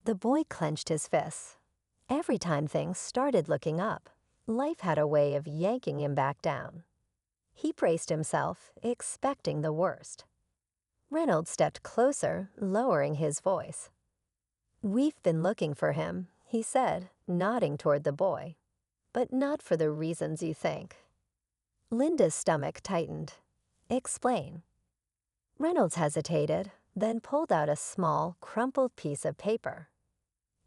The boy clenched his fists. Every time things started looking up, life had a way of yanking him back down. He braced himself, expecting the worst. Reynolds stepped closer, lowering his voice. "We've been looking for him," he said, nodding toward the boy. "But not for the reasons you think." Linda's stomach tightened. "Explain." Reynolds hesitated, then pulled out a small, crumpled piece of paper.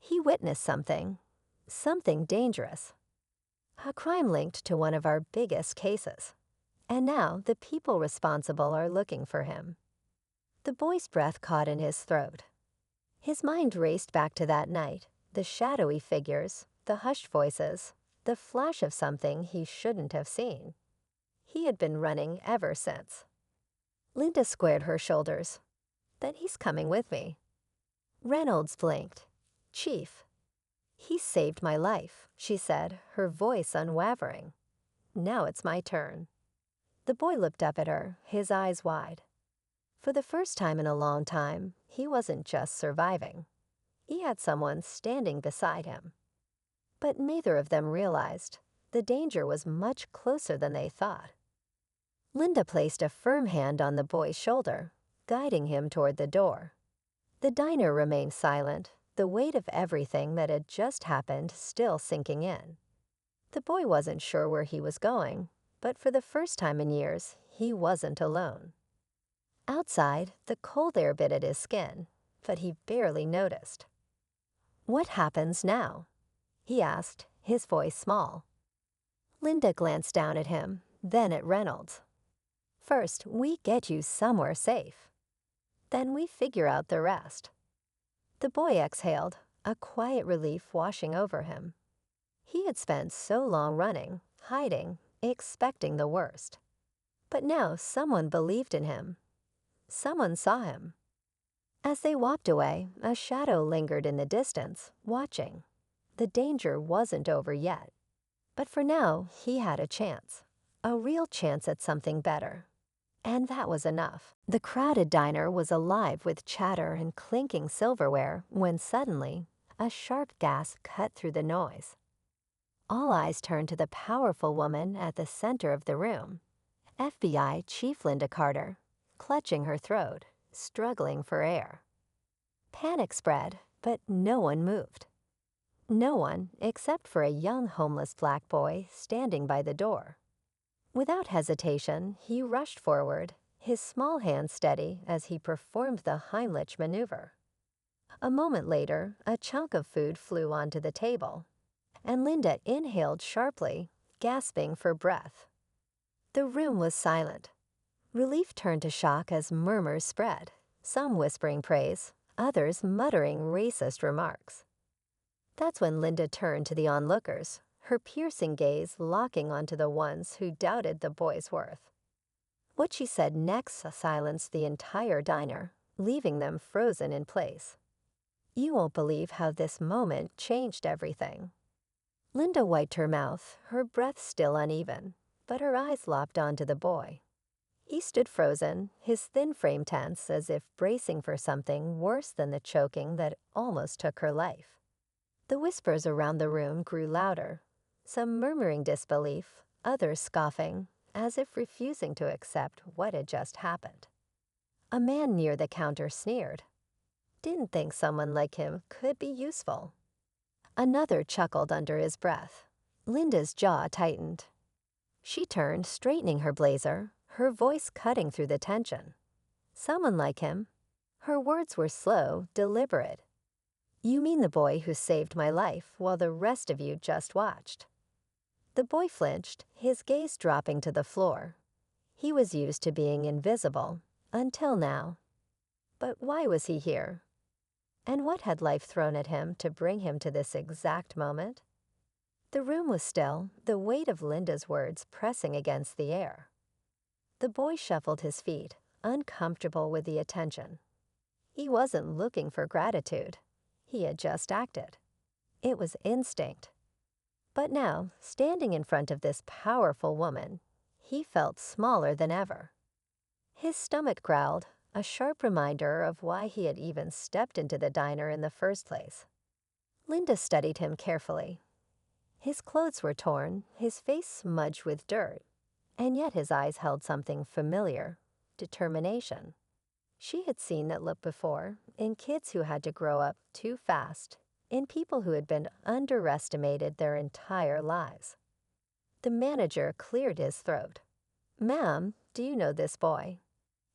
He witnessed something dangerous. A crime linked to one of our biggest cases. And now the people responsible are looking for him. The boy's breath caught in his throat. His mind raced back to that night, the shadowy figures, the hushed voices, the flash of something he shouldn't have seen. He had been running ever since. Linda squared her shoulders. "Then he's coming with me." Reynolds blinked. "Chief." "He saved my life," she said, her voice unwavering. "Now it's my turn." The boy looked up at her, his eyes wide. For the first time in a long time, he wasn't just surviving. He had someone standing beside him. But neither of them realized the danger was much closer than they thought. Linda placed a firm hand on the boy's shoulder, guiding him toward the door. The diner remained silent, the weight of everything that had just happened still sinking in. The boy wasn't sure where he was going, but for the first time in years, he wasn't alone. Outside, the cold air bit at his skin, but he barely noticed. "What happens now?" he asked, his voice small. Linda glanced down at him, then at Reynolds. "First, we get you somewhere safe. Then we figure out the rest." The boy exhaled, a quiet relief washing over him. He had spent so long running, hiding, expecting the worst. But now someone believed in him. Someone saw him. As they walked away, a shadow lingered in the distance, watching. The danger wasn't over yet. But for now, he had a real chance at something better. And that was enough. The crowded diner was alive with chatter and clinking silverware when suddenly, a sharp gasp cut through the noise. All eyes turned to the powerful woman at the center of the room, FBI Chief Linda Carter, clutching her throat, struggling for air. Panic spread, but no one moved. No one except for a young homeless black boy standing by the door. Without hesitation, he rushed forward, his small hand steady as he performed the Heimlich maneuver. A moment later, a chunk of food flew onto the table, and Linda inhaled sharply, gasping for breath. The room was silent. Relief turned to shock as murmurs spread, some whispering praise, others muttering racist remarks. That's when Linda turned to the onlookers, her piercing gaze locking onto the ones who doubted the boy's worth. What she said next silenced the entire diner, leaving them frozen in place. You won't believe how this moment changed everything. Linda wiped her mouth, her breath still uneven, but her eyes locked onto the boy. He stood frozen, his thin frame tense as if bracing for something worse than the choking that almost took her life. The whispers around the room grew louder, some murmuring disbelief, others scoffing, as if refusing to accept what had just happened. A man near the counter sneered. Didn't think someone like him could be useful. Another chuckled under his breath. Linda's jaw tightened. She turned, straightening her blazer, her voice cutting through the tension. Someone like him. Her words were slow, deliberate. You mean the boy who saved my life while the rest of you just watched. The boy flinched, his gaze dropping to the floor. He was used to being invisible, until now. But why was he here? And what had life thrown at him to bring him to this exact moment? The room was still, the weight of Linda's words pressing against the air. The boy shuffled his feet, uncomfortable with the attention. He wasn't looking for gratitude. He had just acted. It was instinct. But now, standing in front of this powerful woman, he felt smaller than ever. His stomach growled, a sharp reminder of why he had even stepped into the diner in the first place. Linda studied him carefully. His clothes were torn, his face smudged with dirt, and yet his eyes held something familiar: determination. She had seen that look before, in kids who had to grow up too fast, in people who had been underestimated their entire lives. The manager cleared his throat. "Ma'am, do you know this boy?"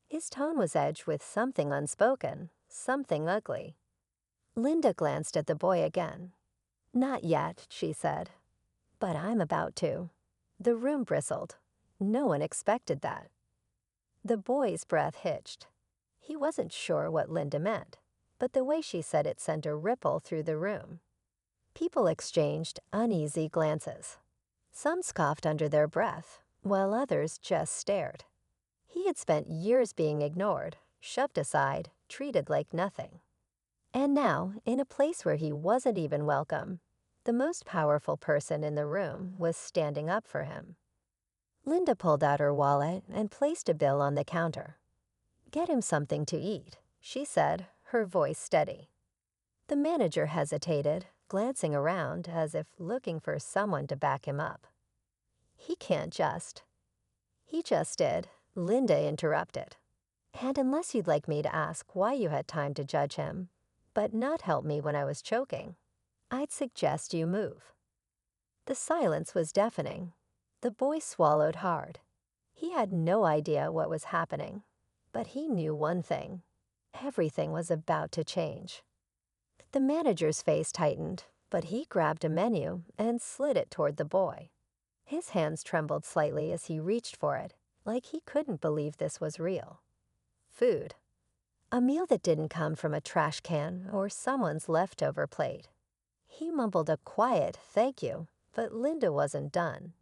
His tone was edged with something unspoken, something ugly. Linda glanced at the boy again. "Not yet," she said. "But I'm about to." The room bristled. No one expected that. The boy's breath hitched. He wasn't sure what Linda meant, but the way she said it sent a ripple through the room. People exchanged uneasy glances. Some scoffed under their breath, while others just stared. He had spent years being ignored, shoved aside, treated like nothing. And now, in a place where he wasn't even welcome, the most powerful person in the room was standing up for him. Linda pulled out her wallet and placed a bill on the counter. "Get him something to eat," she said, her voice steady. The manager hesitated, glancing around as if looking for someone to back him up. "He can't just." "He just did," Linda interrupted. "And unless you'd like me to ask why you had time to judge him, but not help me when I was choking, I'd suggest you move." The silence was deafening. The boy swallowed hard. He had no idea what was happening, but he knew one thing: everything was about to change. The manager's face tightened, but he grabbed a menu and slid it toward the boy. His hands trembled slightly as he reached for it, like he couldn't believe this was real. Food. A meal that didn't come from a trash can or someone's leftover plate. He mumbled a quiet thank you, but Linda wasn't done.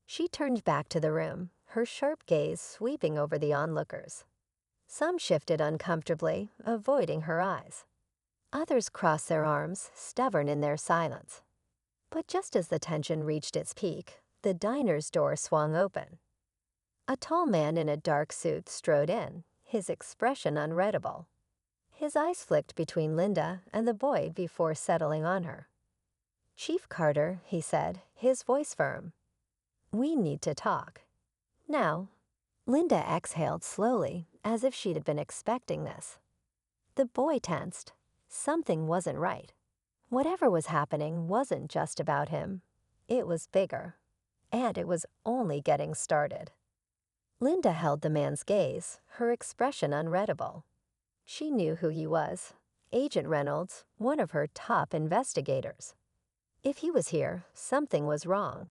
She turned back to the room, her sharp gaze sweeping over the onlookers. Some shifted uncomfortably, avoiding her eyes. Others crossed their arms, stubborn in their silence. But just as the tension reached its peak, the diner's door swung open. A tall man in a dark suit strode in, his expression unreadable. His eyes flicked between Linda and the boy before settling on her. "Chief Carter," he said, his voice firm. "We need to talk. Now." Linda exhaled slowly, as if she'd been expecting this. The boy tensed. Something wasn't right. Whatever was happening wasn't just about him. It was bigger. And it was only getting started. Linda held the man's gaze, her expression unreadable. She knew who he was. Agent Reynolds, one of her top investigators. If he was here, something was wrong.